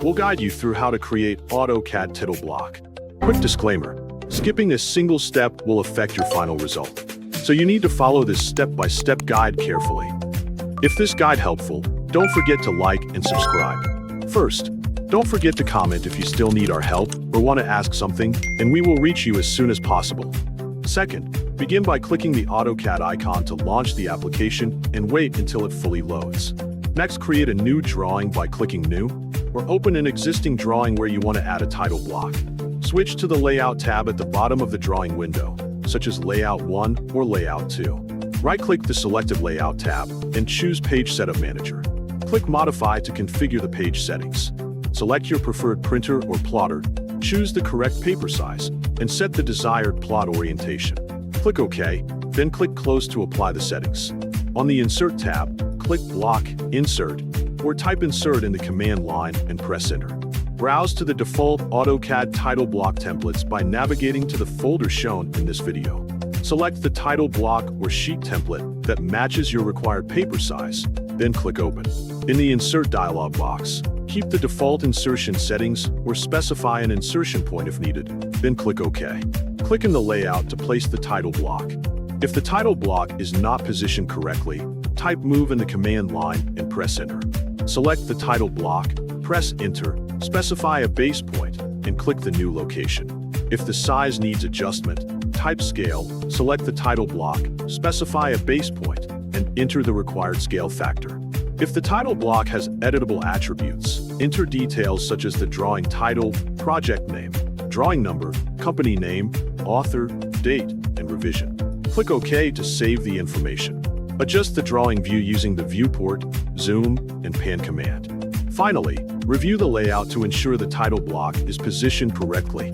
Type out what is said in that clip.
we'll guide you through how to create AutoCAD title block. Quick disclaimer, skipping this single step will affect your final result, so you need to follow this step-by-step guide carefully. If this guide helpful, don't forget to like and subscribe. First, don't forget to comment if you still need our help or want to ask something, and we will reach you as soon as possible. Second, begin by clicking the AutoCAD icon to launch the application and wait until it fully loads. Next, create a new drawing by clicking New, or open an existing drawing where you want to add a title block. Switch to the Layout tab at the bottom of the drawing window, such as Layout 1 or Layout 2. Right-click the selected Layout tab and choose Page Setup Manager. Click Modify to configure the page settings. Select your preferred printer or plotter, choose the correct paper size, and set the desired plot orientation. Click OK, then click Close to apply the settings. On the Insert tab, click Block, Insert, or type Insert in the command line and press Enter. Browse to the default AutoCAD title block templates by navigating to the folder shown in this video. Select the title block or sheet template that matches your required paper size, then click Open. In the Insert dialog box, keep the default insertion settings or specify an insertion point if needed, then click OK. Click in the layout to place the title block. If the title block is not positioned correctly, type Move in the command line and press Enter. Select the title block, press Enter, specify a base point, and click the new location. If the size needs adjustment, type Scale, select the title block, specify a base point, and enter the required scale factor. If the title block has editable attributes, enter details such as the drawing title, project name, drawing number, company name, author, date, and revision. Click OK to save the information. Adjust the drawing view using the Viewport, Zoom, and Pan command. Finally, review the layout to ensure the title block is positioned correctly.